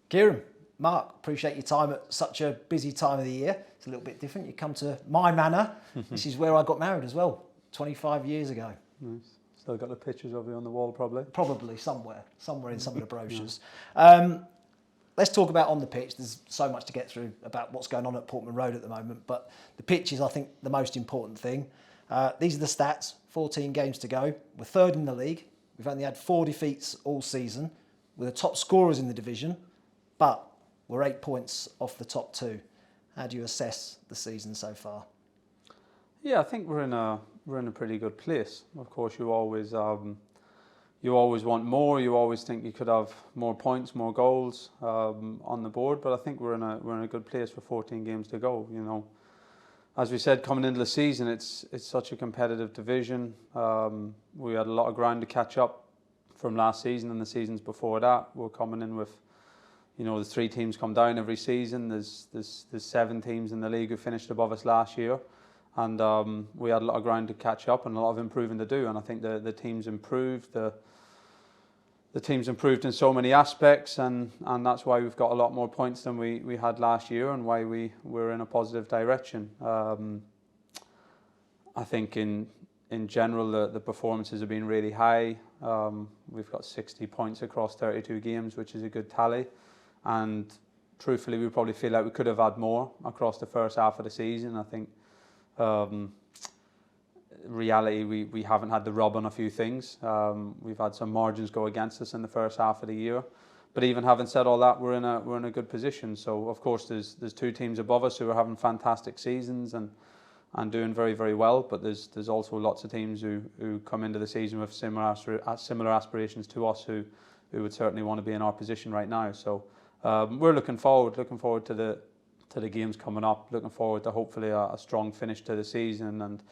Kieran, Mark, appreciate your time at such a busy time of the year. It's a little bit different. You come to my manor. This is where I got married as well, 25 years ago. Nice. Still got the pictures of you on the wall, probably. Probably somewhere in some of the brochures. Let's talk about on the pitch. There's so much to get through about what's going on at Portman Road at the moment, but the pitch is, I think, the most important thing. These are the stats, 14 games to go. We're third in the league. We've only had 4 defeats all season. We're the top scorers in the division, but we're 8 points off the top 2. How do you assess the season so far? Yeah, I think we're in a pretty good place. Of course, you always want more. You always think you could have more points, more goals on the board. But I think we're in a good place for 14 games to go. You know, as we said, coming into the season, it's such a competitive division. We had a lot of ground to catch up from last season and the seasons before that. We're coming in with, you know, the 3 teams come down every season. There's 7 teams in the league who finished above us last year. And we had a lot of ground to catch up and a lot of improving to do. And I think the team's improved. The team's improved in so many aspects, and that's why we've got a lot more points than we had last year, and why we're in a positive direction. I think in general the performances have been really high. We've got 60 points across 32 games, which is a good tally. And truthfully, we probably feel like we could have had more across the first half of the season. I think reality, we haven't had the rub on a few things. We've had some margins go against us in the first half of the year. But even having said all that, we're in a good position. So of course there's 2 teams above us who are having fantastic seasons and doing very, very well. But there's also lots of teams who come into the season with similar aspirations to us who would certainly want to be in our position right now. So we're looking forward to the games coming up, looking forward to hopefully a strong finish to the season, and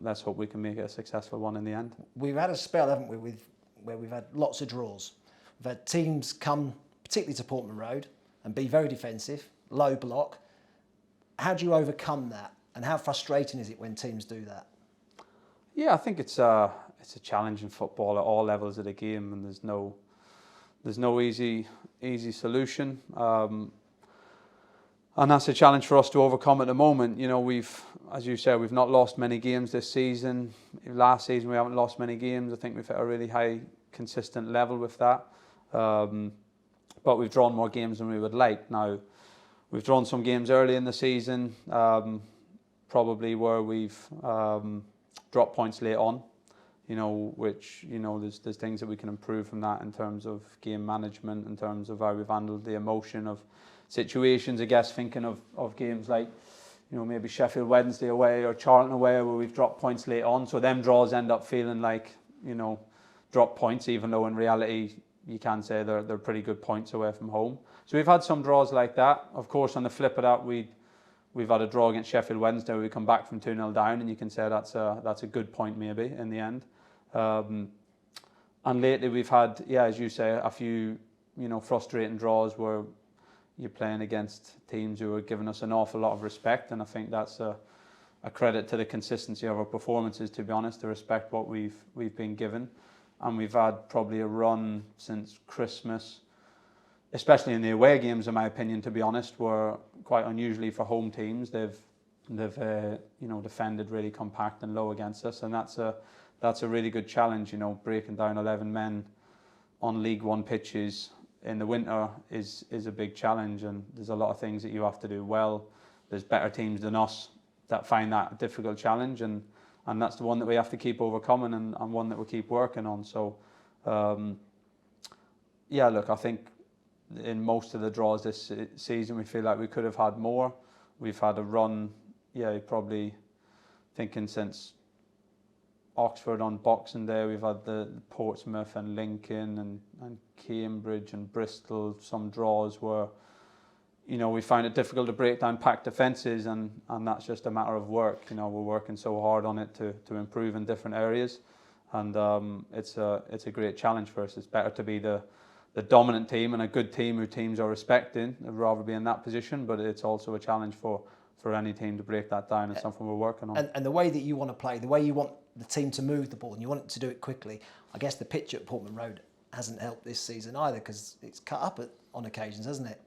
let's hope we can make it a successful one in the end. We've had a spell, haven't we, where we've had lots of draws. We've had teams come, particularly to Portman Road, and be very defensive, low block. How do you overcome that, and how frustrating is it when teams do that? Yeah, I think it's a challenge in football at all levels of the game, and there's no easy solution. And that's a challenge for us to overcome at the moment. You know, as you said, we've not lost many games this season. Last season we haven't lost many games. I think we've hit a really high, consistent level with that. But we've drawn more games than we would like. Now, we've drawn some games early in the season, probably where we've dropped points late on. You know, which, you know, there's things that we can improve from that in terms of game management, in terms of how we've handled the emotion of situations. I guess thinking of games like, you know, maybe Sheffield Wednesday away or Charlton away, where we've dropped points late on. So them draws end up feeling like, you know, drop points, even though in reality you can say they're pretty good points away from home. So we've had some draws like that. Of course, on the flip of that, we've had a draw against Sheffield Wednesday where we come back from 2-0 down, and you can say that's a good point maybe in the end. And lately we've had, yeah, as you say, a few, you know, frustrating draws where you're playing against teams who are giving us an awful lot of respect, and I think that's a credit to the consistency of our performances, to be honest, to respect what we've been given. And we've had probably a run since Christmas, especially in the away games, in my opinion, to be honest, were quite unusually for home teams. They've you know, defended really compact and low against us, and that's a really good challenge. You know, breaking down 11 men on League One pitches in the winter is a big challenge, and there's a lot of things that you have to do well. There's better teams than us that find that a difficult challenge, and that's the one that we have to keep overcoming, and one that we'll keep working on. So yeah, look, I think in most of the draws this season we feel like we could have had more. We've had a run, yeah, probably thinking since Oxford on Boxing Day, we've had the Portsmouth and Lincoln and Cambridge and Bristol, some draws where, you know, we find it difficult to break down packed defences, and that's just a matter of work. You know, we're working so hard on it to improve in different areas, and it's a great challenge for us. It's better to be the dominant team and a good team who teams are respecting. I'd rather be in that position, but it's also a challenge for any team to break that down. It's something we're working on. And the way that you want to play, the way you want the team to move the ball, and you want it to do it quickly, I guess the pitch at Portman Road hasn't helped this season either, because it's cut up on occasions, hasn't it?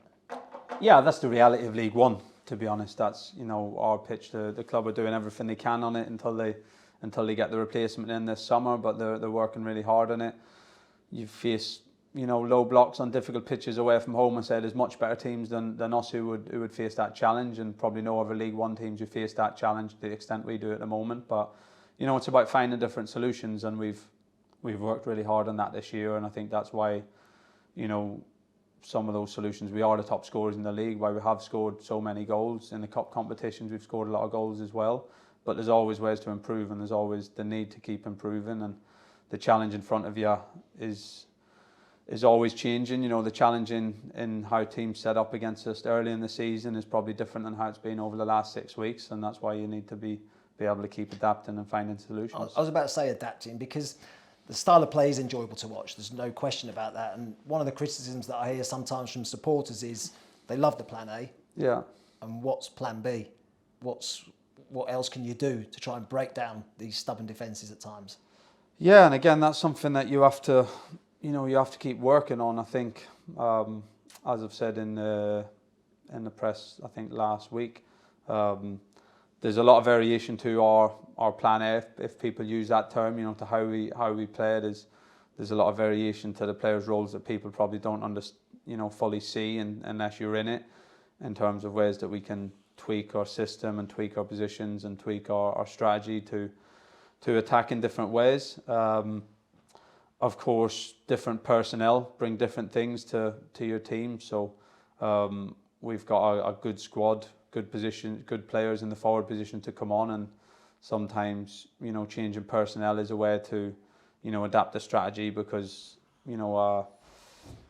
Yeah, that's the reality of League One. To be honest, that's our pitch. The club are doing everything they can on it until they get the replacement in this summer, but they're working really hard on it. You face low blocks on difficult pitches away from home. I said there's much better teams than us who would face that challenge, and probably no other League One teams who face that challenge to the extent we do at the moment. But it's about finding different solutions, and we've worked really hard on that this year, and I think that's why some of those solutions, we are the top scorers in the league, why we have scored so many goals. In the cup competitions we've scored a lot of goals as well, but there's always ways to improve, and there's always the need to keep improving, and the challenge in front of you is always changing. The challenge in how teams set up against us early in the season is probably different than how it's been over the last 6 weeks, and that's why you need to be able to keep adapting and finding solutions. I was about to say adapting, because the style of play is enjoyable to watch. There's no question about that. And one of the criticisms that I hear sometimes from supporters is they love the plan A. Yeah. And what's plan B? What else can you do to try and break down these stubborn defences at times? Yeah, and again, that's something that you have to keep working on. I think, as I've said in the press, I think last week, there's a lot of variation to our plan A, if people use that term, to how we play it. There's a lot of variation to the players' roles that people probably don't fully see unless you're in it, in terms of ways that we can tweak our system and tweak our positions and tweak our strategy to attack in different ways. Of course, different personnel bring different things to your team. So we've got a good squad, good position, good players in the forward position to come on, and sometimes changing personnel is a way to adapt the strategy, because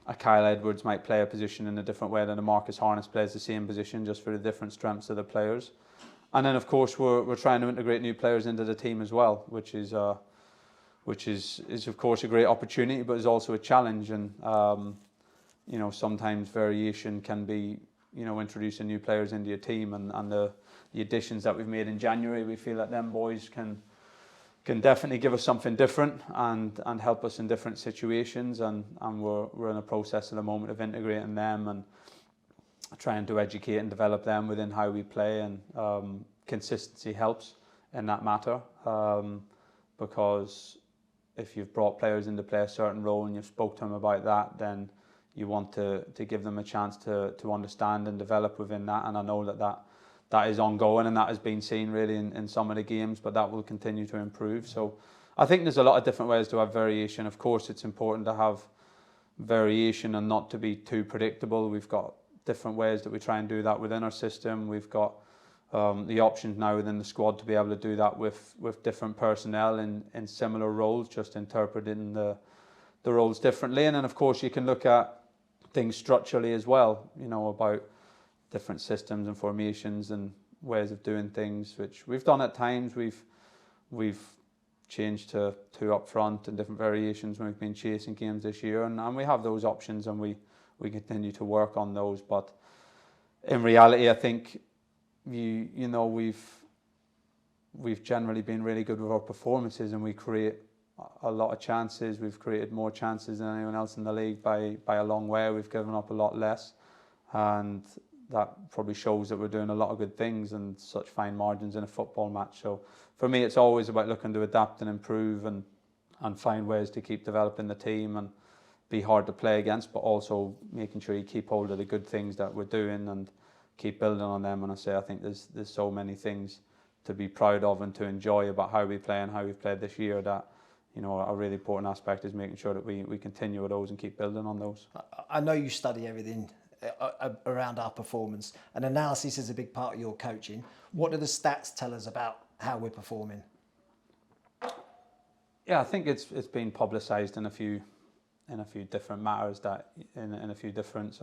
a Kyle Edwards might play a position in a different way than a Marcus Harness plays the same position, just for the different strengths of the players. And then of course we're trying to integrate new players into the team as well, which is of course a great opportunity, but is also a challenge. And sometimes variation can be introducing new players into your team, and the additions that we've made in January, we feel that them boys can definitely give us something different and help us in different situations, and we're in a process at the moment of integrating them and trying to educate and develop them within how we play, and consistency helps in that matter, because if you've brought players in to play a certain role and you've spoke to them about that, then you want to give them a chance to understand and develop within that. And I know that is ongoing, and that has been seen really in some of the games, but that will continue to improve. So I think there's a lot of different ways to have variation. Of course, it's important to have variation and not to be too predictable. We've got different ways that we try and do that within our system. We've got the options now within the squad to be able to do that with different personnel in similar roles, just interpreting the roles differently. And then of course you can look at things structurally as well, about different systems and formations and ways of doing things, which we've done at times. We've changed to 2 up front and different variations when we've been chasing games this year, and we have those options, and we continue to work on those. But in reality, I think we've generally been really good with our performances, and we create a lot of chances. We've created more chances than anyone else in the league by a long way. We've given up a lot less, and that probably shows that we're doing a lot of good things and such fine margins in a football match. So for me, it's always about looking to adapt and improve and find ways to keep developing the team and be hard to play against, but also making sure you keep hold of the good things that we're doing and keep building on them. And I think there's so many things to be proud of and to enjoy about how we play and how we've played this year, that a really important aspect is making sure that we continue with those and keep building on those. I know you study everything around our performance, and analysis is a big part of your coaching. What do the stats tell us about how we're performing? Yeah, I think it's been publicised in a few different matters, that in a few different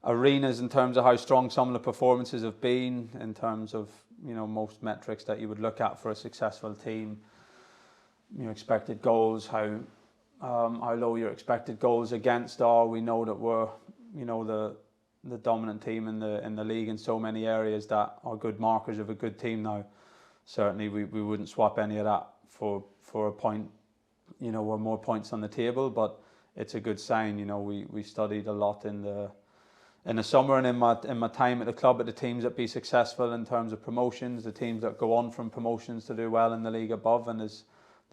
arenas, in terms of how strong some of the performances have been, in terms of most metrics that you would look at for a successful team. Expected goals, how low your expected goals against are. We know that we're the dominant team in the league in so many areas that are good markers of a good team now. Certainly we wouldn't swap any of that for a point, or more points on the table, but it's a good sign. You know, we studied a lot in the summer and in my time at the club, at the teams that be successful in terms of promotions, the teams that go on from promotions to do well in the league above, and there's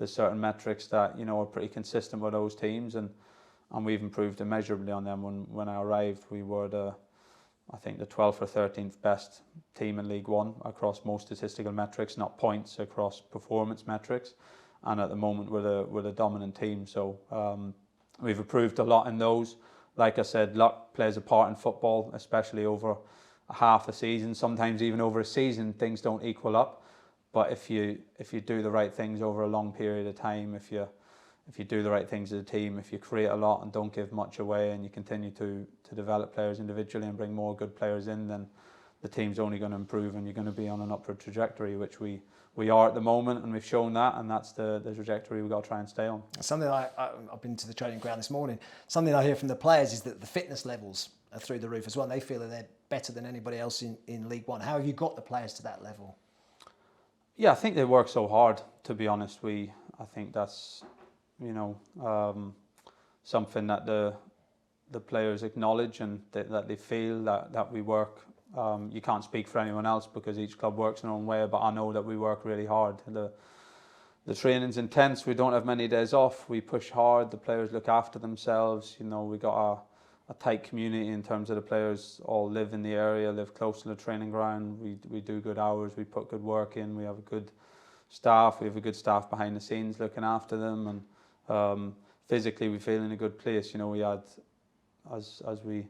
certain metrics that, you know, are pretty consistent with those teams, and we've improved immeasurably on them. When I arrived, we were I think the 12th or 13th best team in League One across most statistical metrics, not points, across performance metrics, and at the moment we're the dominant team. So we've improved a lot in those. Like I said, luck plays a part in football, especially over a half a season. Sometimes even over a season, things don't equal up. But if you do the right things over a long period of time, if you do the right things as a team, if you create a lot and don't give much away, and you continue to develop players individually and bring more good players in, then the team's only going to improve, and you're going to be on an upward trajectory, which we are at the moment, and we've shown that, and that's the trajectory we've got to try and stay on. Something I've been to the training ground this morning, something I hear from the players is that the fitness levels are through the roof as well, and they feel that they're better than anybody else in League One. How have you got the players to that level? Yeah, I think they work so hard, to be honest. I think that's, you know, something that the players acknowledge, and that they feel that we work. You can't speak for anyone else because each club works in their own way, but I know that we work really hard. The training's intense. We don't have many days off. We push hard. The players look after themselves. You know, we got a tight community in terms of the players all live in the area, live close to the training ground. We do good hours. We put good work in. We have a good staff. We have a good staff behind the scenes looking after them, and physically we feel in a good place. You know, we had, as we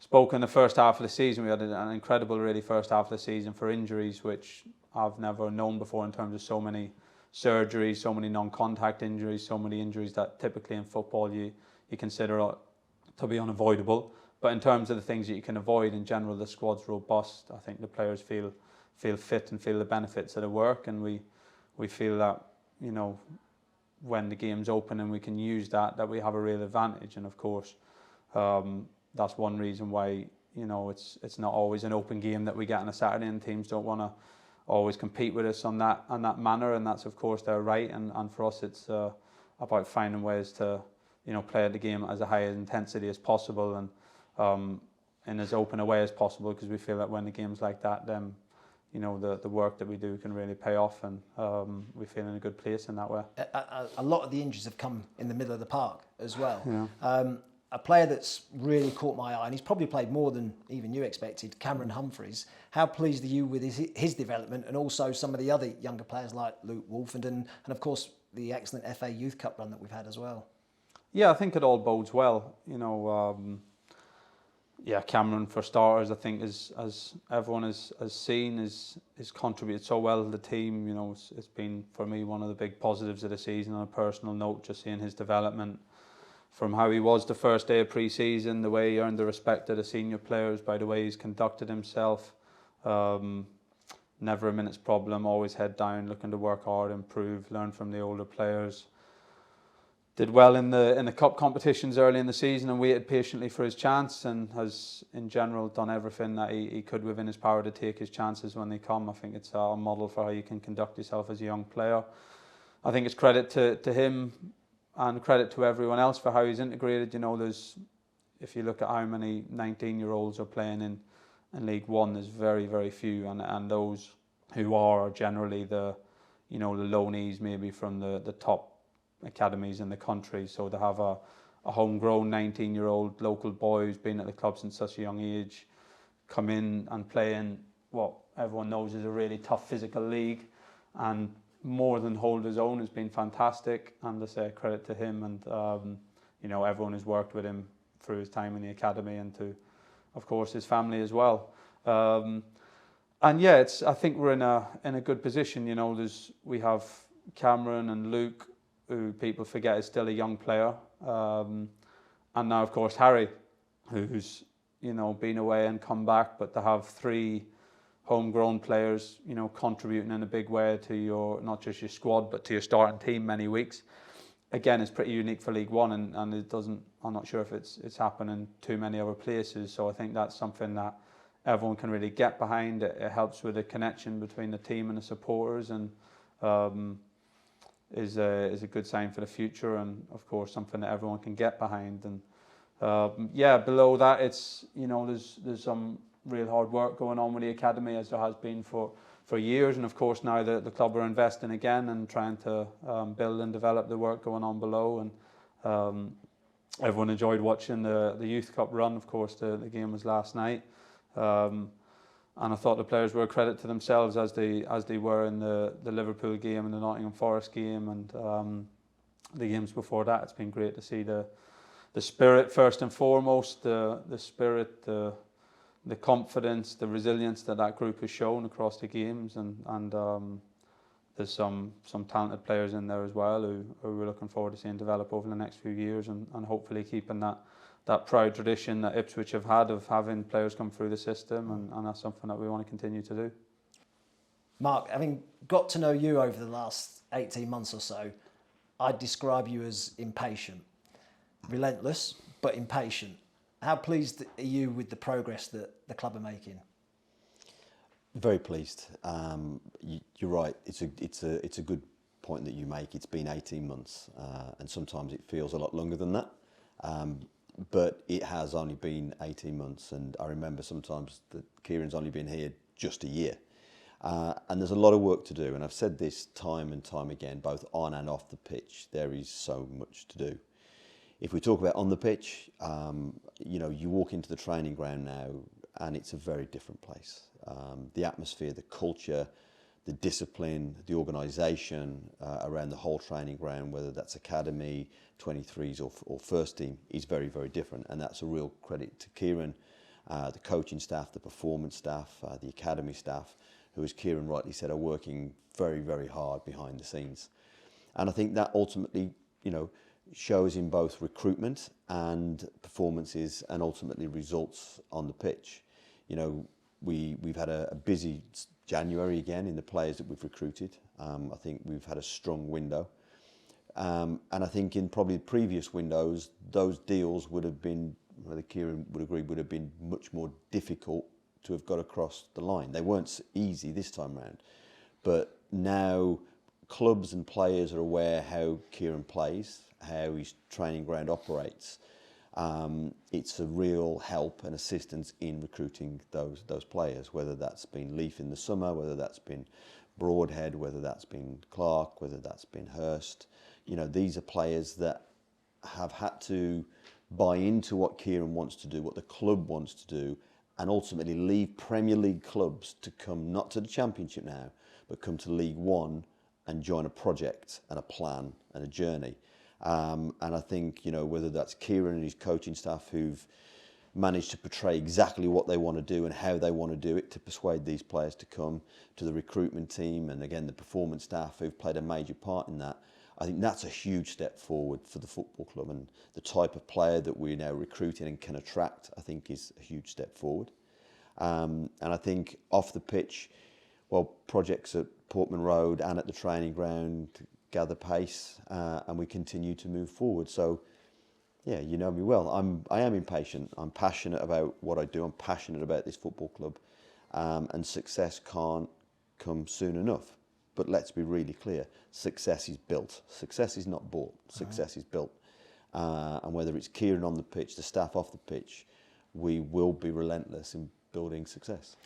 spoke in the first half of the season, we had an incredible really first half of the season for injuries, which I've never known before, in terms of so many surgeries, so many non-contact injuries, so many injuries that typically in football you consider to be unavoidable. But in terms of the things that you can avoid, in general, the squad's robust. I think the players feel fit and feel the benefits of the work, and we feel that, you know, when the game's open and we can use that we have a real advantage. And of course, that's one reason why, you know, it's not always an open game that we get on a Saturday, and teams don't want to always compete with us on that manner, and that's of course their right. And for us, it's about finding ways to, you know, play the game as a high intensity as possible, and in as open a way as possible, because we feel that when the game's like that, then, you know, the work that we do can really pay off, and we feel in a good place in that way. A lot of the injuries have come in the middle of the park as well. Yeah. A player that's really caught my eye, and he's probably played more than even you expected, Cameron Humphries. How pleased are you with his development, and also some of the other younger players like Luke Wolfenden, and of course the excellent FA Youth Cup run that we've had as well? Yeah, I think it all bodes well. You know, yeah, Cameron, for starters, I think as everyone has seen, is contributed so well to the team. You know, it's been for me one of the big positives of the season on a personal note, just seeing his development from how he was the first day of pre-season, the way he earned the respect of the senior players by the way he's conducted himself. Never a minute's problem, always head down, looking to work hard, improve, learn from the older players. Did well in the cup competitions early in the season and waited patiently for his chance, and has in general done everything that he could within his power to take his chances when they come. I think it's a model for how you can conduct yourself as a young player. I think it's credit to him and credit to everyone else for how he's integrated. You know, if you look at how many 19-year-olds are playing in League One, there's very, very few, and those who are generally the loanees maybe from the top academies in the country. So to have a homegrown 19-year-old local boy who's been at the club since such a young age come in and play in what everyone knows is a really tough physical league and more than hold his own has been fantastic. And to say credit to him, and you know, everyone who's worked with him through his time in the academy, and to, of course, his family as well. And yeah, I think we're in a good position. You know, we have Cameron and Luke, who people forget is still a young player, and now of course Harry, who's, you know, been away and come back. But to have three homegrown players, you know, contributing in a big way to your, not just your squad, but to your starting team many weeks, again, is pretty unique for League One, and it doesn't, I'm not sure if it's happening too many other places. So I think that's something that everyone can really get behind. It helps with the connection between the team and the supporters, and is a good sign for the future, and of course something that everyone can get behind. And yeah, below that, it's, you know, there's some real hard work going on with the academy, as there has been for years, and of course now the club are investing again and trying to build and develop the work going on below. And everyone enjoyed watching the Youth Cup run. Of course, the game was last night, and I thought the players were a credit to themselves, as they were in the Liverpool game and the Nottingham Forest game, and the games before that. It's been great to see the spirit, first and foremost, the spirit, the confidence, the resilience that group has shown across the games, and there's some talented players in there as well who we're looking forward to seeing develop over the next few years, and hopefully keeping that proud tradition that Ipswich have had of having players come through the system, and that's something that we want to continue to do. Mark, having got to know you over the last 18 months or so, I'd describe you as impatient. Relentless, but impatient. How pleased are you with the progress that the club are making? Very pleased. You're right. It's a good point that you make. It's been 18 months, and sometimes it feels a lot longer than that. But it has only been 18 months, and I remember sometimes that Kieran's only been here just a year. And there's a lot of work to do, and I've said this time and time again, both on and off the pitch. There is so much to do. If we talk about on the pitch, you know, you walk into the training ground now and it's a very different place. The atmosphere, the culture, the discipline, the organisation around the whole training ground, whether that's academy, 23s or first team, is very, very different. And that's a real credit to Kieran, the coaching staff, the performance staff, the academy staff, who, as Kieran rightly said, are working very, very hard behind the scenes. And I think that ultimately, you know, shows in both recruitment and performances, and ultimately results on the pitch. You know, we've had a busy January again in the players that we've recruited. I think we've had a strong window, and I think in probably previous windows, those deals would have been, whether Kieran would agree, would have been much more difficult to have got across the line. They weren't easy this time round, but now clubs and players are aware how Kieran plays, how his training ground operates. It's a real help and assistance in recruiting those players, whether that's been Leaf in the summer, whether that's been Broadhead, whether that's been Clark, whether that's been Hurst. You know, these are players that have had to buy into what Kieran wants to do, what the club wants to do, and ultimately leave Premier League clubs to come not to the Championship now, but come to League One and join a project and a plan and a journey. And I think, you know, whether that's Kieran and his coaching staff who've managed to portray exactly what they want to do and how they want to do it to persuade these players to come, to the recruitment team and again the performance staff who've played a major part in that, I think that's a huge step forward for the football club, and the type of player that we're now recruiting and can attract, I think, is a huge step forward. And I think off the pitch, well, projects at Portman Road and at the training ground gather pace, and we continue to move forward. So, yeah, you know me well. I am impatient. I'm passionate about what I do. I'm passionate about this football club, and success can't come soon enough. But let's be really clear: success is built. Success is not bought. Success is built. And whether it's Kieran on the pitch, the staff off the pitch, we will be relentless in building success.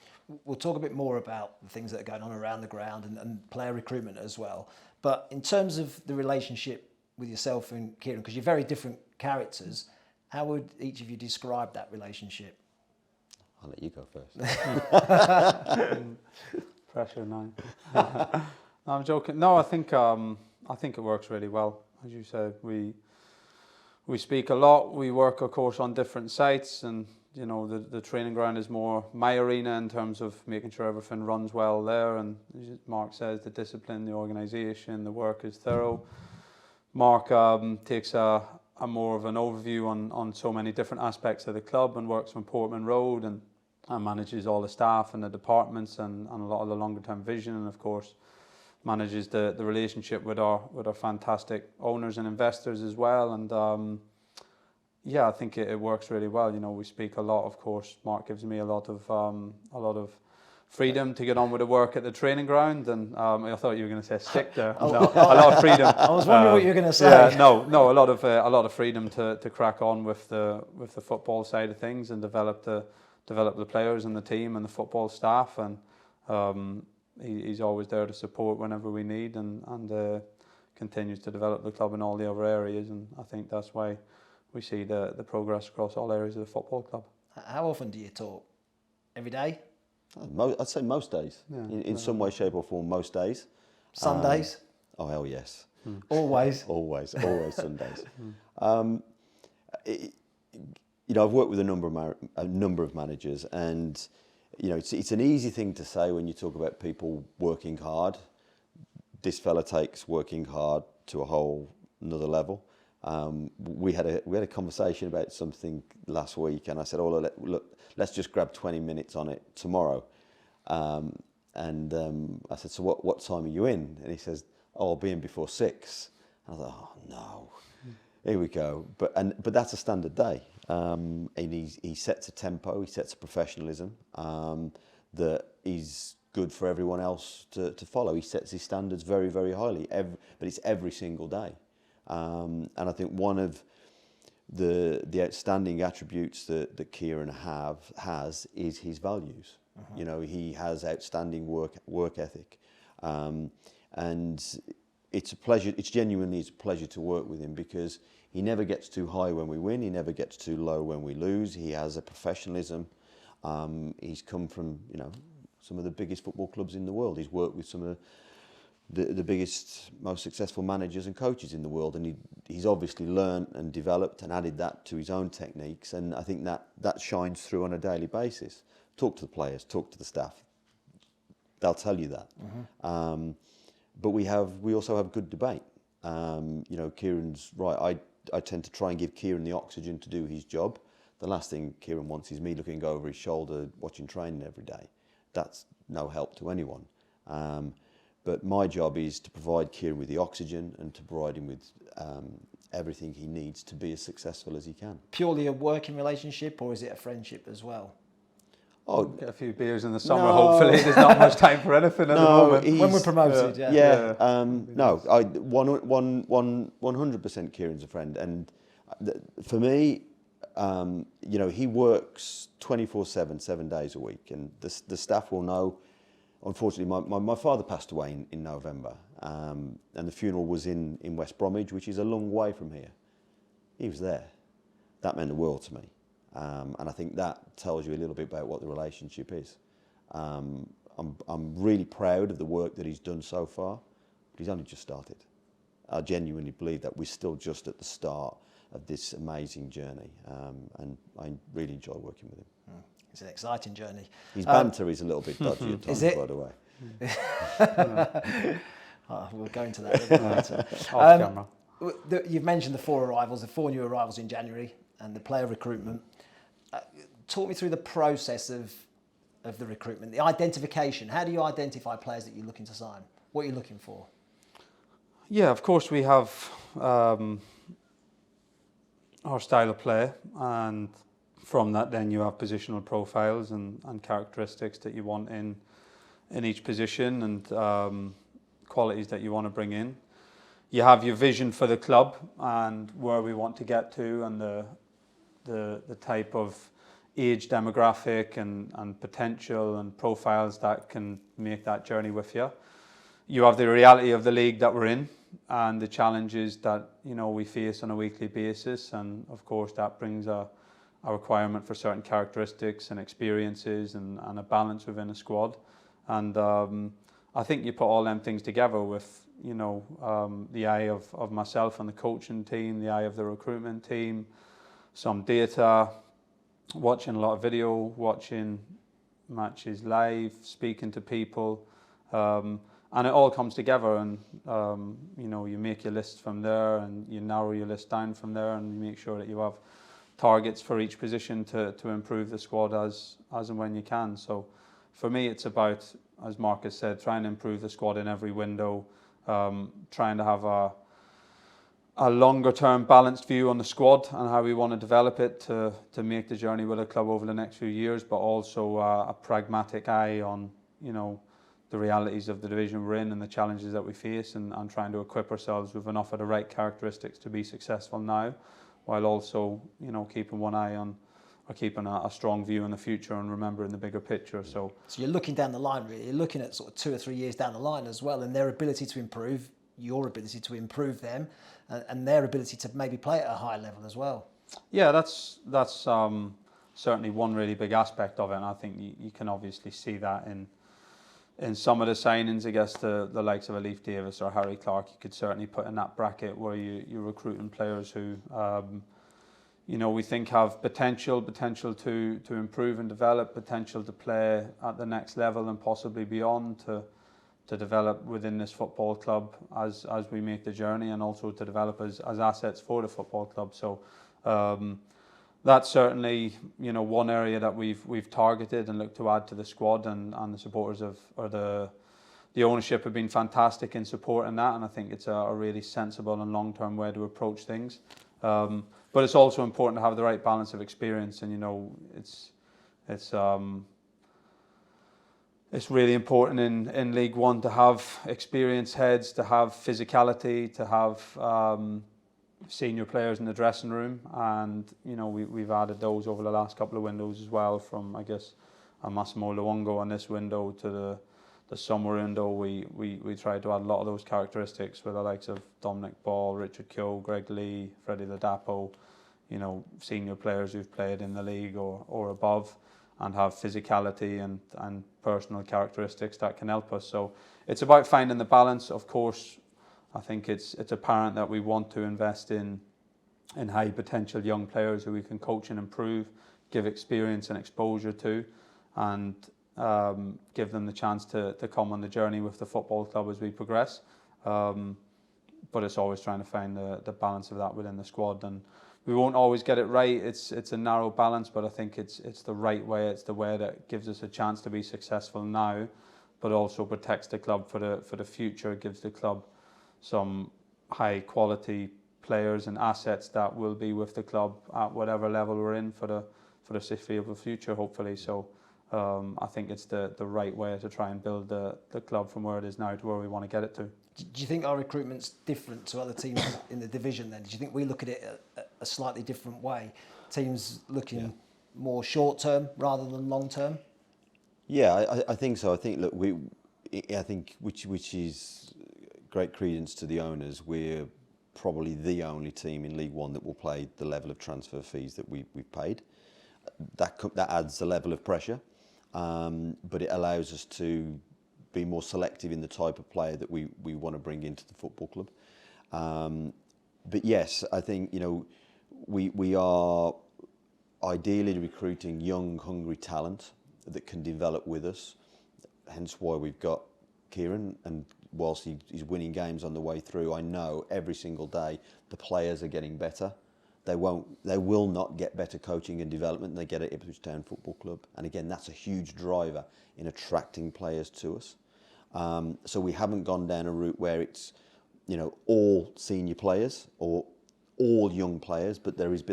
We'll talk a bit more about the things that are going on around the ground and player recruitment as well. But in terms of the relationship with yourself and Kieran, because you're very different characters, how would each of you describe that relationship? I'll let you go first. Pressure now. No, I'm joking. No, I think it works really well. As you said, we speak a lot. We work, of course, on different sites, and you know, the training ground is more my arena in terms of making sure everything runs well there. And as Mark says, the discipline, the organisation, the work is thorough. Mark takes a more of an overview on so many different aspects of the club and works from Portman Road and manages all the staff and the departments and a lot of the longer term vision, and of course manages the relationship with our fantastic owners and investors as well. And yeah, I think it works really well. You know, we speak a lot, of course. Mark gives me a lot of freedom to get on with the work at the training ground, and I thought you were going to say stick there. No, a lot of freedom. I was wondering what you were going to say. Yeah, no, a lot of freedom to crack on with the football side of things and develop the players and the team and the football staff, and he's always there to support whenever we need, and continues to develop the club in all the other areas, and I think that's why we see the progress across all areas of the football club. How often do you talk? Every day? I'd say most days, in some way, shape or form, most days. Sundays? Oh, hell yes. Always? Always Sundays. I've worked with a number of managers, and it's an easy thing to say when you talk about people working hard. This fella takes working hard to a whole another level. We had a conversation about something last week, and I said, look, let's just grab 20 minutes on it tomorrow. I said, so what time are you in? And he says, I'll be in before 6. I thought, oh no, here we go. But that's a standard day. And he sets a tempo, he sets a professionalism that is good for everyone else to follow. He sets his standards very, very highly, but it's every single day. And I think one of the outstanding attributes that Kieran has is his values. He has outstanding work ethic, and it's a pleasure. It's genuinely a pleasure to work with him, because he never gets too high when we win. He never gets too low when we lose. He has a professionalism. He's come from some of the biggest football clubs in the world. He's worked with some of the biggest, most successful managers and coaches in the world, and he's obviously learned and developed and added that to his own techniques, and I think that shines through on a daily basis. Talk to the players, talk to the staff. They'll tell you that. But we also have good debate. Kieran's right. I tend to try and give Kieran the oxygen to do his job. The last thing Kieran wants is me looking over his shoulder watching training every day. That's no help to anyone. But my job is to provide Kieran with the oxygen and to provide him with everything he needs to be as successful as he can. Purely a working relationship, or is it a friendship as well? Oh, get a few beers in the summer. No. Hopefully, there's not much time for anything at the moment. When we're promoted, No, 100% Kieran's a friend, and for me, he works 24/7, 7 days a week, and the staff will know. Unfortunately, my father passed away in November, and the funeral was in West Bromwich, which is a long way from here. He was there. That meant the world to me. And I think that tells you a little bit about what the relationship is. I'm really proud of the work that he's done so far, but he's only just started. I genuinely believe that we're still just at the start of this amazing journey, and I really enjoy working with him. It's an exciting journey. His banter is a little bit dodgy at times, by the way. We'll go into that a little later. Off camera. You've mentioned the 4 new arrivals in January, and the player recruitment. Talk me through the process of the recruitment, the identification. How do you identify players that you're looking to sign? What are you looking for? Yeah, of course we have our style of play, and from that then you have positional profiles and characteristics that you want in each position, and qualities that you want to bring in. You have your vision for the club and where we want to get to, and the type of age demographic and potential and profiles that can make that journey with you. You have the reality of the league that we're in and the challenges that we face on a weekly basis, and of course that brings a requirement for certain characteristics and experiences and a balance within a squad. And I think you put all them things together with the eye of myself and the coaching team, the eye of the recruitment team, some data, watching a lot of video, watching matches live, speaking to people, and it all comes together, and you make your list from there, and you narrow your list down from there, and you make sure that you have targets for each position to improve the squad as and when you can. So for me, it's about, as Marcus said, trying to improve the squad in every window, trying to have a longer-term balanced view on the squad and how we want to develop it to make the journey with the club over the next few years, but also a pragmatic eye on the realities of the division we're in and the challenges that we face, and trying to equip ourselves with enough of the right characteristics to be successful now, while also, keeping one eye on, or keeping a strong view in the future and remembering the bigger picture. So you're looking down the line, really. You're looking at sort of 2 or 3 years down the line as well, and their ability to improve, your ability to improve them, and their ability to maybe play at a high level as well. Yeah, that's certainly one really big aspect of it, and I think you can obviously see that in some of the signings. I guess the likes of a Leif Davis or Harry Clark, you could certainly put in that bracket where you're recruiting players who we think have potential to improve and develop, potential to play at the next level and possibly beyond, to develop within this football club as we make the journey, and also to develop as assets for the football club. So that's certainly one area that we've targeted and looked to add to the squad, and the supporters the ownership have been fantastic in supporting that, and I think it's a really sensible and long-term way to approach things. But it's also important to have the right balance of experience, and it's really important in League One to have experienced heads, to have physicality, to have senior players in the dressing room, and we've added those over the last couple of windows as well. From I guess a Massimo Luongo on this window to the summer window, we tried to add a lot of those characteristics with the likes of Dominic Ball, Richard Keogh, Greg Lee, Freddie Ladapo, senior players who've played in the league or above, and have physicality and personal characteristics that can help us. So it's about finding the balance. Of course, I think it's apparent that we want to invest in high potential young players who we can coach and improve, give experience and exposure to, and give them the chance to come on the journey with the football club as we progress. But it's always trying to find the balance of that within the squad, and we won't always get it right. It's a narrow balance, but I think it's the right way. It's the way that gives us a chance to be successful now, but also protects the club for the future. It gives the club some high quality players and assets that will be with the club at whatever level we're in for the foreseeable future, hopefully. So I think it's the right way to try and build the club from where it is now to where we want to get it to. Do you think our recruitment's different to other teams in the division then? Do you think we look at it a slightly different way? Teams looking more short term rather than long term? Yeah, I think so. I think which is great credence to the owners. We're probably the only team in League One that will pay the level of transfer fees that we've paid. That adds a level of pressure, but it allows us to be more selective in the type of player that we want to bring into the football club. But yes, I think we are ideally recruiting young, hungry talent that can develop with us. Hence why we've got Kieran, and whilst he's winning games on the way through, I know every single day the players are getting better. They will not get better coaching and development than they get at Ipswich Town Football Club. And again, that's a huge driver in attracting players to us. So we haven't gone down a route where it's, all senior players or all young players, but there is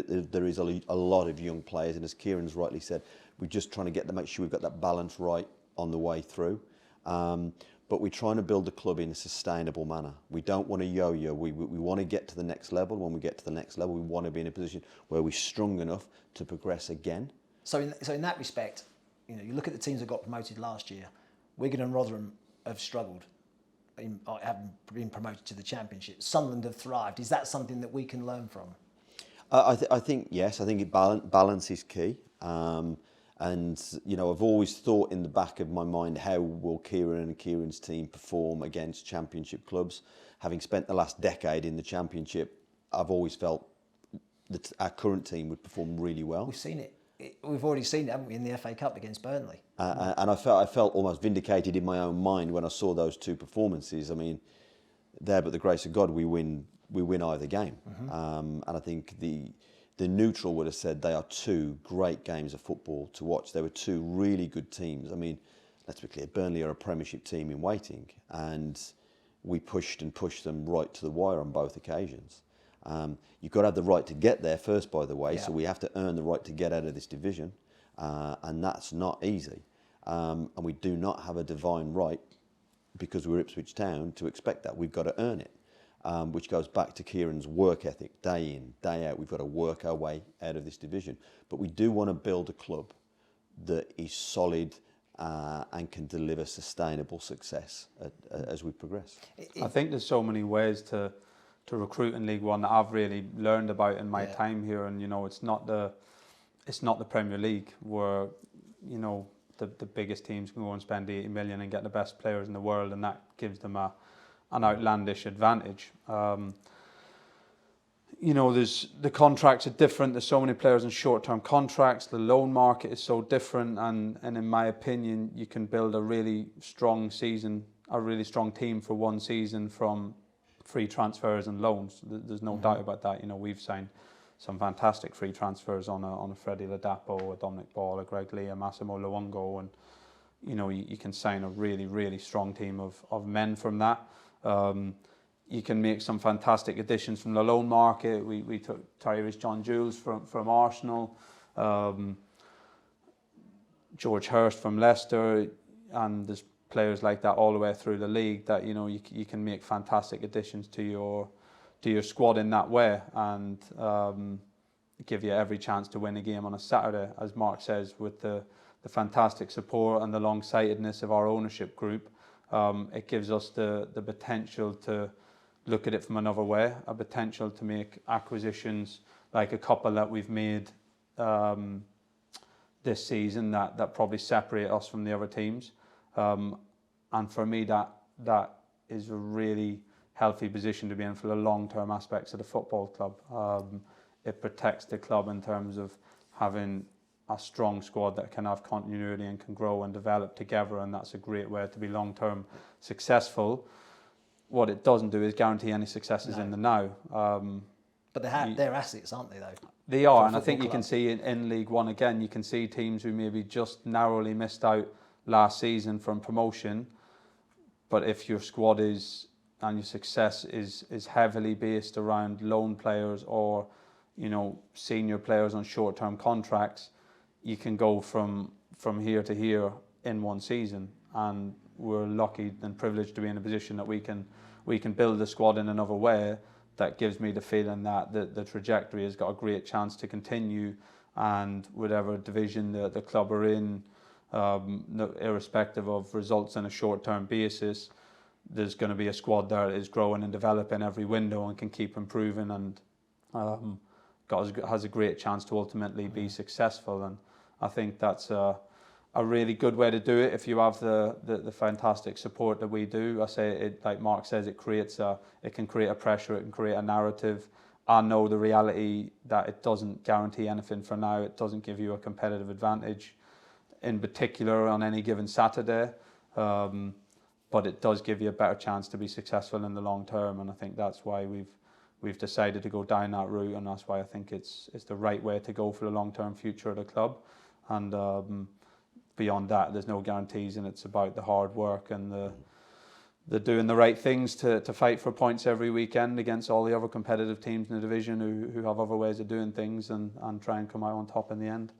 a lot of young players. And as Kieran's rightly said, we're just trying to make sure we've got that balance right on the way through. But we're trying to build the club in a sustainable manner. We don't want to yo-yo. We want to get to the next level. When we get to the next level, we want to be in a position where we're strong enough to progress again. So in that respect, you look at the teams that got promoted last year. Wigan and Rotherham have struggled, haven't been promoted to the Championship. Sunderland have thrived. Is that something that we can learn from? I think yes. I think balance is key. And I've always thought in the back of my mind, how will Kieran and Kieran's team perform against Championship clubs? Having spent the last decade in the Championship, I've always felt that our current team would perform really well. We've seen it. We've already seen it, haven't we, in the FA Cup against Burnley? And I felt almost vindicated in my own mind when I saw those two performances. I mean, there, but the grace of God, we win either game. Mm-hmm. And I think the neutral would have said they are two great games of football to watch. They were two really good teams. I mean, let's be clear, Burnley are a Premiership team in waiting, and we pushed them right to the wire on both occasions. You've got to have the right to get there first, by the way, so we have to earn the right to get out of this division, and that's not easy. and we do not have a divine right, because we're Ipswich Town, to expect that. We've got to earn it, which goes back to Kieran's work ethic, day in, day out. We've got to work our way out of this division. But we do want to build a club that is solid and can deliver sustainable success as we progress. I think there's so many ways to recruit in League One that I've really learned about in my time here, and it's not the Premier League where the biggest teams can go and spend 80 million and get the best players in the world, and that gives them an outlandish advantage. There's the contracts are different. There's so many players in short-term contracts. The loan market is so different, and in my opinion, you can build a really strong season, a really strong team for one season from free transfers and loans. There's no doubt about that. We've signed some fantastic free transfers on a Freddie Ladapo, a Dominic Ball, a Greg Lee, a Massimo Luongo, and you can sign a really, really strong team of men from that. You can make some fantastic additions from the loan market. We took Tyrese John Jules from Arsenal, George Hurst from Leicester, and there's players like that all the way through the league that you can make fantastic additions to your squad in that way, and give you every chance to win a game on a Saturday, as Mark says, with the fantastic support and the long-sightedness of our ownership group. It gives us the potential to look at it from another way, a potential to make acquisitions like a couple that we've made this season that probably separate us from the other teams. And for me, that is a really healthy position to be in for the long-term aspects of the football club. It protects the club in terms of having a strong squad that can have continuity and can grow and develop together, and that's a great way to be long-term successful. What it doesn't do is guarantee any successes in the now. But they're assets, aren't they, though? They are, and I think you can see in League One again, you can see teams who maybe just narrowly missed out last season from promotion, but if your squad and your success is heavily based around loan players or senior players on short-term contracts, you can go from here to here in one season. And we're lucky and privileged to be in a position that we can build the squad in another way that gives me the feeling that the trajectory has got a great chance to continue, and whatever division the club are in, irrespective of results on a short-term basis, there's going to be a squad there that is growing and developing every window and can keep improving, and has a great chance to ultimately be successful. And I think that's a really good way to do it if you have the fantastic support that we do. I say it, like Mark says, it can create a pressure, it can create a narrative. I know the reality that it doesn't guarantee anything for now. It doesn't give you a competitive advantage, in particular on any given Saturday. But it does give you a better chance to be successful in the long term, and I think that's why we've decided to go down that route, and that's why I think it's the right way to go for the long-term future of the club. And beyond that, there's no guarantees, and it's about the hard work and the doing the right things to fight for points every weekend against all the other competitive teams in the division who have other ways of doing things, and try and come out on top in the end.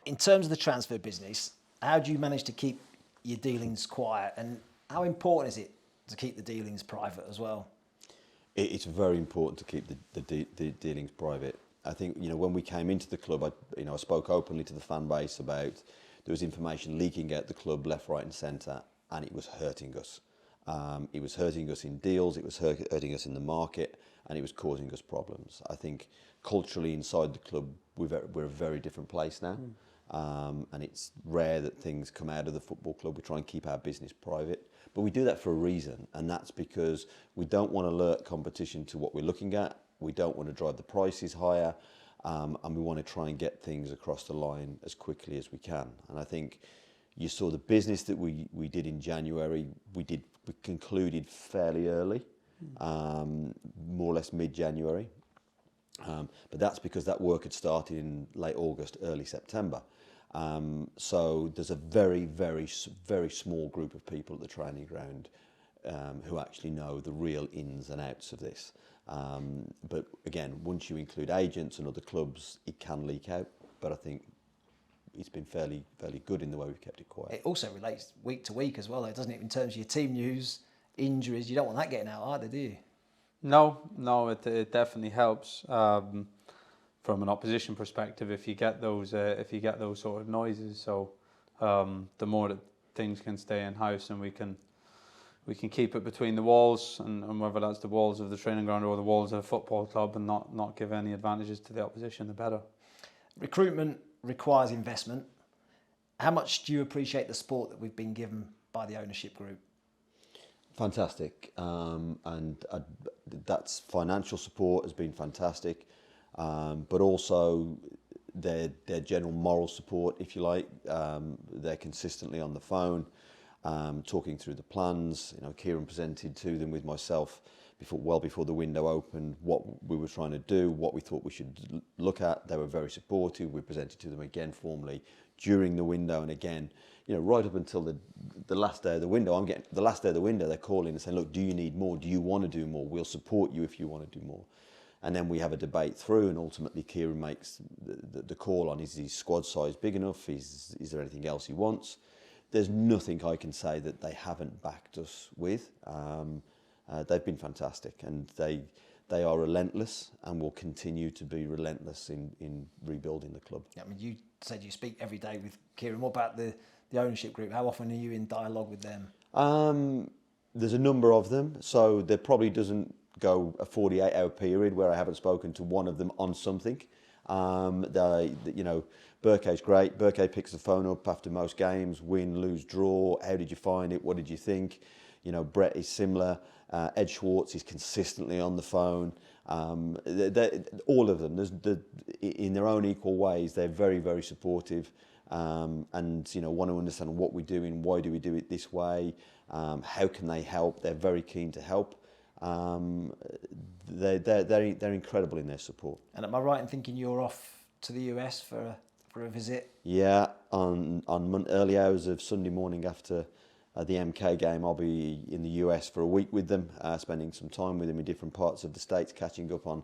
In terms of the transfer business, how do you manage to keep your dealings quiet, and how important is it to keep the dealings private as well? It's very important to keep the dealings private. I think when we came into the club, I spoke openly to the fan base about there was information leaking out the club left, right, and centre, and it was hurting us. It was hurting us in deals, it was hurting us in the market, and it was causing us problems. I think culturally inside the club, we're a very different place now. And it's rare that things come out of the football club. We try and keep our business private, but we do that for a reason, and that's because we don't want to alert competition to what we're looking at. We don't want to drive the prices higher, and we want to try and get things across the line as quickly as we can. And I think you saw the business that we did in January. We concluded fairly early, more or less mid-January. But that's because that work had started in late August, early September. So there's a very, very, very small group of people at the training ground who actually know the real ins and outs of this. But again, once you include agents and other clubs, it can leak out. But I think it's been fairly good in the way we've kept it quiet. It also relates week to week as well, though, doesn't it? In terms of your team news, injuries, you don't want that getting out either, do you? No, it definitely helps from an opposition perspective if you get those sort of noises. So the more that things can stay in house and we can keep it between the walls, and whether that's the walls of the training ground or the walls of the football club, and not give any advantages to the opposition, the better. Recruitment requires investment. How much do you appreciate the support that we've been given by the ownership group? Fantastic, and that's financial support has been fantastic, but also their general moral support, if you like. They're consistently on the phone, talking through the plans. Kieran presented to them with myself before the window opened what we were trying to do, what we thought we should look at. They were very supportive. We presented to them again formally during the window, and again, right up until the last day of the window. The last day of the window, they're calling and saying, look, do you need more? Do you want to do more? We'll support you if you want to do more. And then we have a debate through, and ultimately Kieran makes the call on, is his squad size big enough? Is there anything else he wants? There's nothing I can say that they haven't backed us with. They've been fantastic, and they are relentless and will continue to be relentless in rebuilding the club. I mean, you said you speak every day with Kieran. What about the ownership group? How often are you in dialogue with them? There's a number of them, so there probably doesn't go a 48-hour period where I haven't spoken to one of them on something. Burke's great. Burke picks the phone up after most games, win, lose, draw. How did you find it? What did you think? Brett is similar. Ed Schwartz is consistently on the phone. All of them, in their own equal ways, they're very, very supportive, and want to understand what we're doing, why do we do it this way, how can they help. They're very keen to help. They're incredible in their support. And am I right in thinking you're off to the US for a visit? Yeah, on early hours of Sunday morning after the MK game, I'll be in the US for a week with them, spending some time with them in different parts of the States, catching up on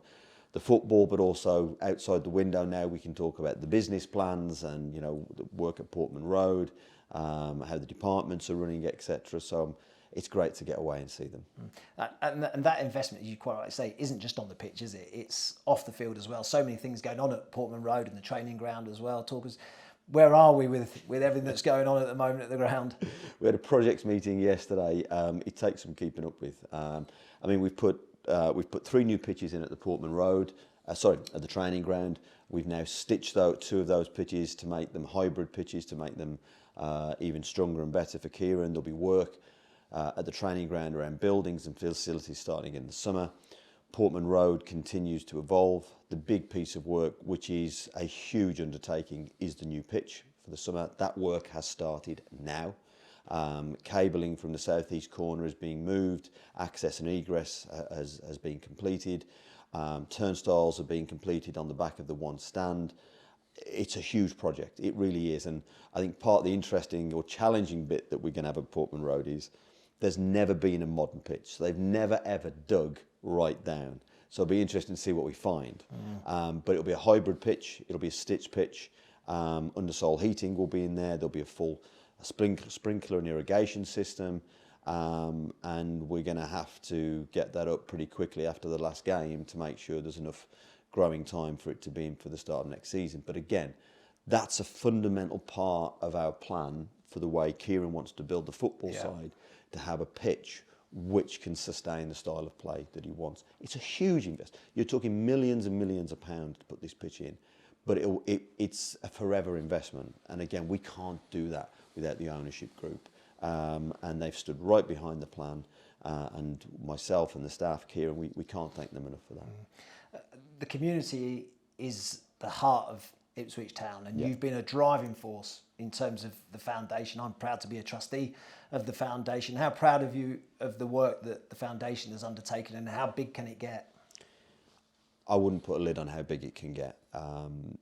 the football, but also outside the window now we can talk about the business plans and the work at Portman Road, how the departments are running, etc. So it's great to get away and see them. And that investment, as you quite rightly say, isn't just on the pitch, is it? It's off the field as well. So many things going on at Portman Road and the training ground as well. Talk us, where are we with everything that's going on at the moment at the ground? We had a projects meeting yesterday. It takes some keeping up with. We've put 3 new pitches in at the Portman Road. At the training ground. We've now stitched out 2 of those pitches to make them hybrid pitches, to make them even stronger and better for Kieran. There'll be work at the training ground around buildings and facilities starting in the summer. Portman Road continues to evolve. The big piece of work, which is a huge undertaking, is the new pitch for the summer. That work has started now. Cabling from the southeast corner is being moved. Access and egress has been completed. Turnstiles are being completed on the back of the one stand. It's a huge project. It really is. And I think part of the interesting or challenging bit that we're going to have at Portman Road is there's never been a modern pitch. They've never ever dug right down. So it'll be interesting to see what we find. But it'll be a hybrid pitch. It'll be a stitch pitch. Undersole heating will be in there. There'll be a full sprinkler and irrigation system. And we're going to have to get that up pretty quickly after the last game to make sure there's enough growing time for it to be in for the start of next season. But again, that's a fundamental part of our plan for the way Kieran wants to build the football side, to have a pitch which can sustain the style of play that he wants. It's a huge investment. You're talking millions and millions of pounds to put this pitch in, but it's a forever investment. And again, we can't do that without the ownership group. And they've stood right behind the plan, and myself and the staff, Kieran, we can't thank them enough for that. The community is the heart of Ipswich Town, and you've been a driving force in terms of the foundation. I'm proud to be a trustee of the foundation. How proud of you of the work that the foundation has undertaken, and how big can it get? I wouldn't put a lid on how big it can get.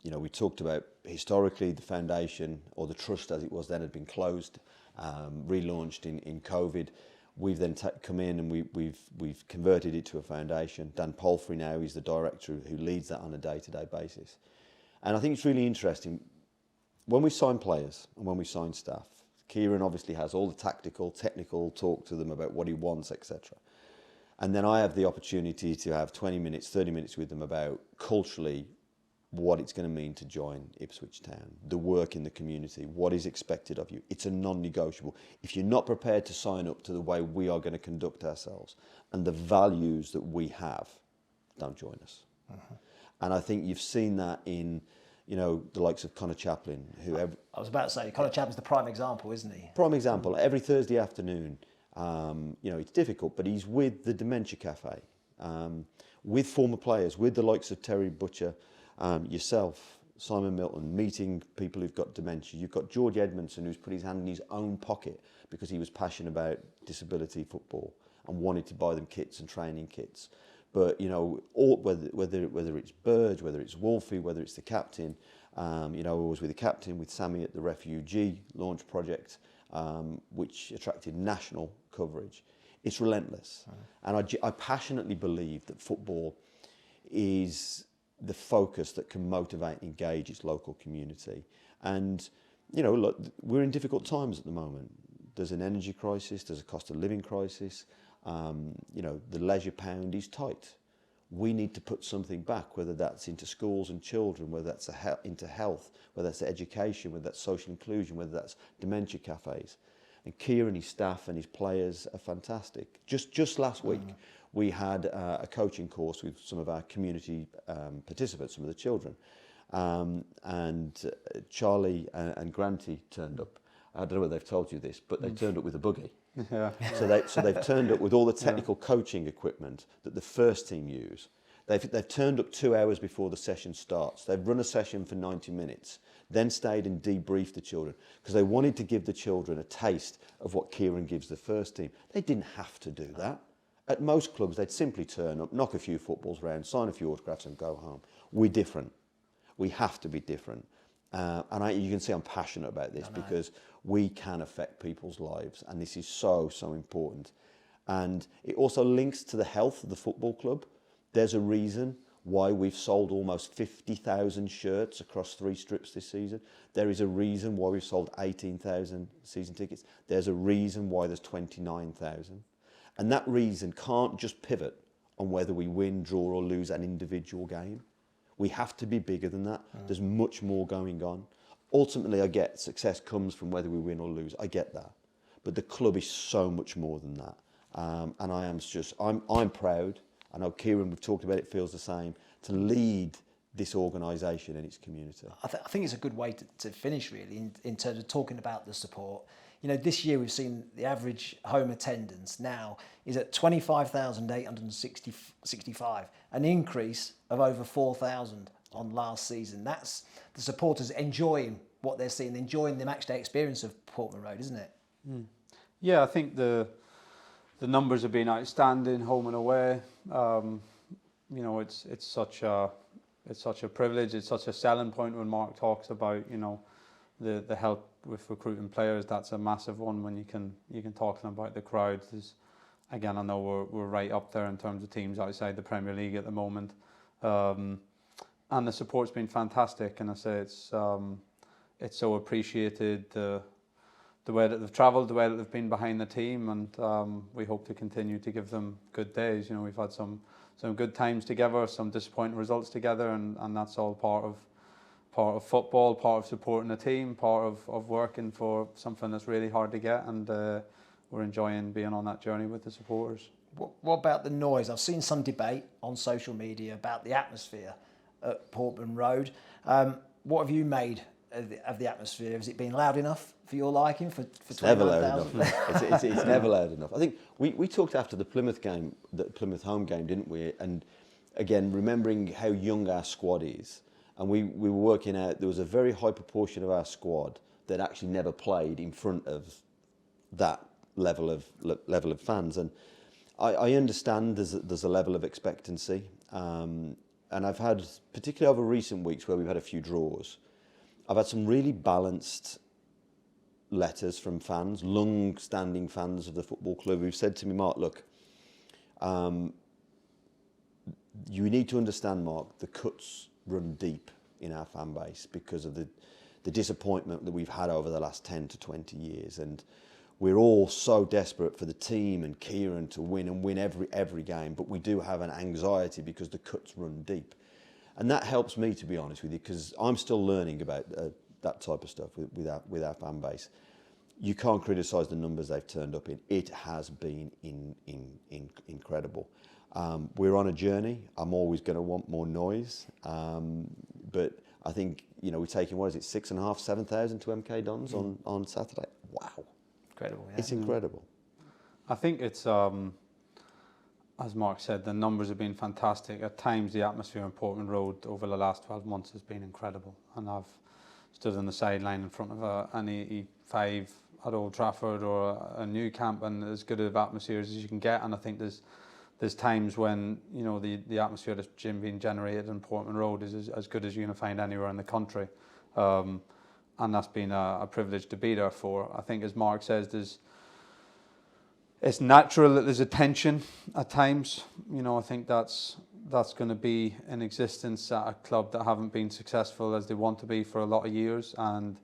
We talked about historically the foundation, or the trust as it was then, had been closed, relaunched in COVID. We've then come in and we've converted it to a foundation. Dan Palfrey now is the director who leads that on a day-to-day basis. And I think it's really interesting. when we sign players and when we sign staff, Kieran obviously has all the tactical, technical talk to them about what he wants, etc. And then I have the opportunity to have 20 minutes, 30 minutes with them about culturally what it's going to mean to join Ipswich Town, the work in the community, what is expected of you. It's a non-negotiable. If you're not prepared to sign up to the way we are going to conduct ourselves and the values that we have, don't join us. And I think you've seen that in, you know, the likes of Connor Chaplin, who... I was about to say, Connor Chapman's the prime example, isn't he? Prime example. Every Thursday afternoon, you know, it's difficult, but he's with the Dementia Cafe, with former players, with the likes of Terry Butcher, yourself, Simon Milton, meeting people who've got dementia. You've got George Edmondson, who's put his hand in his own pocket because he was passionate about disability football and wanted to buy them kits and training kits. But, you know, whether it's Burge, whether it's Wolfie, whether it's the captain, you know, I was with the captain, with Sammy at the Refugee Launch Project, which attracted national coverage. It's relentless. And I passionately believe that football is the focus that can motivate and engage its local community. And, you know, look, we're in difficult times at the moment. There's an energy crisis, there's a cost of living crisis. You know, the leisure pound is tight. We need to put something back, whether that's into schools and children, whether that's into health, whether that's education, whether that's social inclusion, whether that's dementia cafes. And Kieran, his staff and his players are fantastic. Just last week, we had a coaching course with some of our community participants, some of the children. And Charlie and Granty turned up. I don't know whether they've told you this, but they turned up with a buggy. Yeah. So they've turned up with all the technical coaching equipment that the first team use. They've turned up 2 hours before the session starts. They've run a session for 90 minutes, then stayed and debriefed the children because they wanted to give the children a taste of what Kieran gives the first team. They didn't have to do that. At most clubs, they'd simply turn up, knock a few footballs around, sign a few autographs and go home. We're different. We have to be different. And you can see I'm passionate about this because we can affect people's lives, and this is so important. And it also links to the health of the football club. There's a reason why we've sold almost 50,000 shirts across 3 strips this season. There is a reason why we've sold 18,000 season tickets. There's a reason why there's 29,000. And that reason can't just pivot on whether we win, draw or lose an individual game. We have to be bigger than that. There's much more going on. Ultimately, I get success comes from whether we win or lose. I get that. But the club is so much more than that. And I'm proud. I know Kieran, we've talked about it, feels the same, to lead this organisation and its community. I think it's a good way to finish, really, in terms of talking about the support. You know, this year we've seen the average home attendance now is at 25,865, an increase of over 4,000 on last season. That's the supporters enjoying what they're seeing, enjoying the matchday experience of Portman Road, isn't it? Yeah, I think the numbers have been outstanding, home and away. You know, it's such a privilege. It's such a selling point when Mark talks about, you know, the help with recruiting players. That's a massive one when you can talk to them about the crowd. Again, I know we're right up there in terms of teams outside the Premier League at the moment, and the support's been fantastic. And I say it's so appreciated. The way that they've travelled, the way that they've been behind the team, and we hope to continue to give them good days. You know, we've had some good times together, some disappointing results together, and that's all part of football, part of supporting the team, part of working for something that's really hard to get, and we're enjoying being on that journey with the supporters. What about the noise? I've seen some debate on social media about the atmosphere at Portman Road. What have you made of the atmosphere? Has it been loud enough for your liking for 29,000? It's never loud enough. I think we talked after the Plymouth game, the Plymouth home game, didn't we? And again, remembering how young our squad is, and we were working out there was a very high proportion of our squad that actually never played in front of that level of fans. And I understand there's a level of expectancy, and I've had, particularly over recent weeks where we've had a few draws, I've had some really balanced letters from fans, long-standing fans of the football club, who've said to me, Mark, look, you need to understand, Mark, the cuts run deep in our fan base because of the the disappointment that we've had over the last 10 to 20 years. And we're all so desperate for the team and Kieran to win every game, but we do have an anxiety because the cuts run deep. And that helps me, to be honest with you, because I'm still learning about that type of stuff with our fan base. You can't criticise the numbers they've turned up in. It has been incredible. We're on a journey. I'm always going to want more noise, but I think we're taking 6,500, 7,000 to MK Dons on Saturday. Wow, incredible! Yeah. It's incredible. I think it's as Mark said, the numbers have been fantastic. At times, the atmosphere on Portman Road over the last 12 months has been incredible, and I've stood on the sideline in front of an 85 at Old Trafford or a new camp, and as good of atmospheres as you can get. And I think there's times when the atmosphere that's being generated in Portman Road is as good as you're going to find anywhere in the country, and that's been a privilege to be there for. I think, as Mark says, it's natural that there's a tension at times. I think that's going to be in existence at a club that haven't been successful as they want to be for a lot of years, and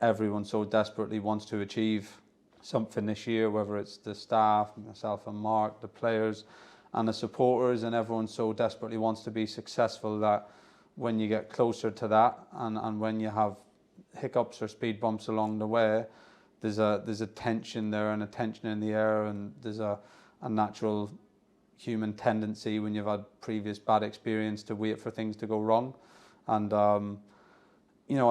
everyone so desperately wants to achieve something this year, whether it's the staff, myself and Mark, the players and the supporters, and everyone so desperately wants to be successful that when you get closer to that and when you have hiccups or speed bumps along the way, there's a tension there and a tension in the air, and there's a natural human tendency when you've had previous bad experience to wait for things to go wrong. And I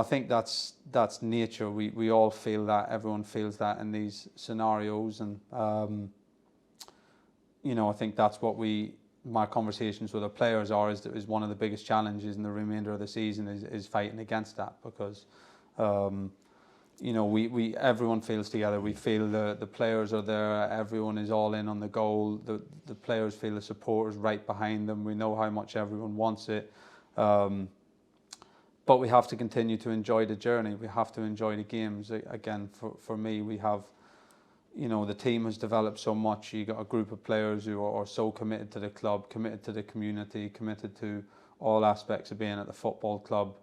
think that's nature. We all feel that. Everyone feels that in these scenarios, and I think that's what my conversations with the players is one of the biggest challenges in the remainder of the season is fighting against that, because everyone feels together. We feel the players are there. Everyone is all in on the goal. The players feel the supporters right behind them. We know how much everyone wants it. But we have to continue to enjoy the journey. We have to enjoy the games. Again, for me, we have, the team has developed so much. You got a group of players who are so committed to the club, committed to the community, committed to all aspects of being at the football club.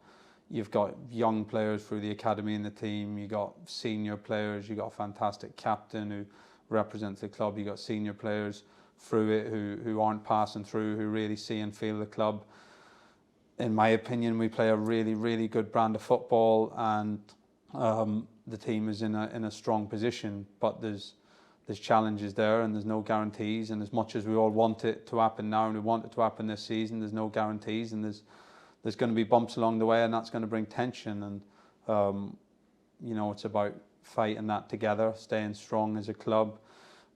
You've got young players through the academy in the team. You got senior players. You got a fantastic captain who represents the club. You got senior players through it who aren't passing through, who really see and feel the club. In my opinion, we play a really, really good brand of football, and the team is in a strong position. But there's challenges there, and there's no guarantees. And as much as we all want it to happen now, and we want it to happen this season, there's no guarantees, and there's going to be bumps along the way, and that's going to bring tension. And it's about fighting that together, staying strong as a club,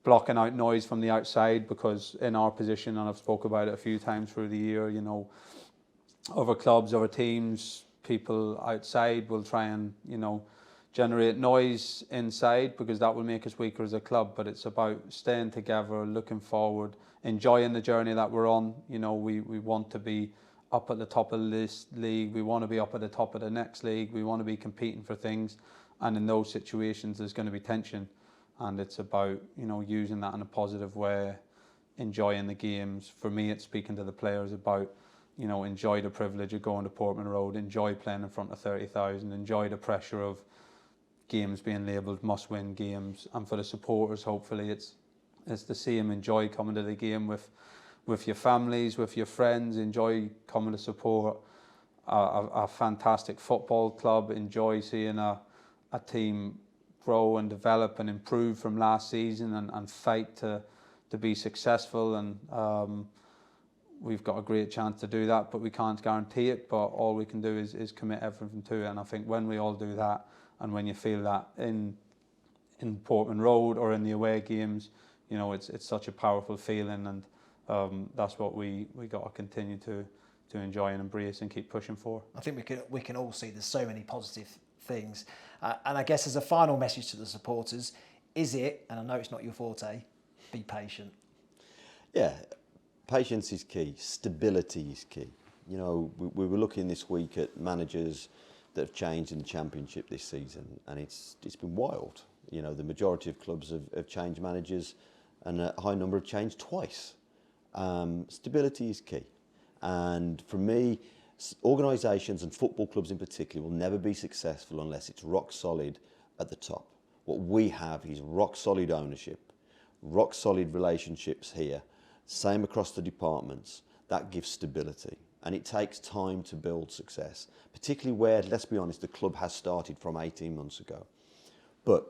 blocking out noise from the outside, because in our position, and I've spoke about it a few times through the year, other clubs, other teams, people outside will try and, generate noise inside, because that will make us weaker as a club. But it's about staying together, looking forward, enjoying the journey that we're on. We want to be up at the top of this league. We want to be up at the top of the next league. We want to be competing for things. And in those situations, there's going to be tension. And it's about, using that in a positive way, enjoying the games. For me, it's speaking to the players about, enjoy the privilege of going to Portman Road, enjoy playing in front of 30,000, enjoy the pressure of games being labelled must-win games. And for the supporters, hopefully, it's the same. Enjoy coming to the game with your families, with your friends. Enjoy coming to support a fantastic football club. Enjoy seeing a team grow and develop and improve from last season, and fight to be successful. And we've got a great chance to do that, but we can't guarantee it. But all we can do is commit everything to it. And I think when we all do that, and when you feel that in Portman Road or in the away games, it's such a powerful feeling. And that's what we got to continue to enjoy and embrace and keep pushing for. I think we can all see there's so many positive things. And I guess as a final message to the supporters, is it, and I know it's not your forte, be patient. Yeah, patience is key. Stability is key. We were looking this week at managers that have changed in the Championship this season, and it's been wild. The majority of clubs have changed managers, and a high number have changed twice. Stability is key. And for me, Organisations and football clubs in particular will never be successful unless it's rock solid at the top. What we have is rock solid ownership, rock solid relationships here, same across the departments. That gives stability, and it takes time to build success, particularly where, let's be honest, the club has started from 18 months ago. But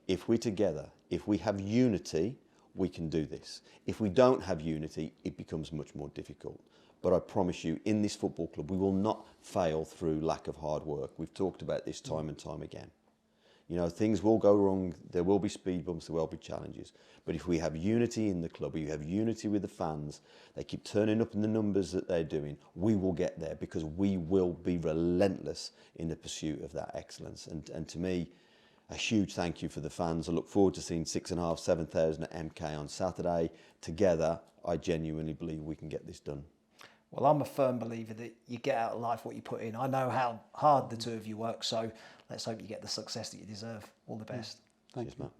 if we're together, if we have unity, we can do this. If we don't have unity, it becomes much more difficult. But I promise you, in this football club, we will not fail through lack of hard work. We've talked about this time and time again. You know, things will go wrong, there will be speed bumps, there will be challenges. But if we have unity in the club, we have unity with the fans, they keep turning up in the numbers that they're doing, we will get there because we will be relentless in the pursuit of that excellence. And to me, a huge thank you for the fans. I look forward to seeing 6,500, 7,000 at MK on Saturday. Together, I genuinely believe we can get this done. Well, I'm a firm believer that you get out of life what you put in. I know how hard the two of you work, so let's hope you get the success that you deserve. All the best. Thanks, Matt.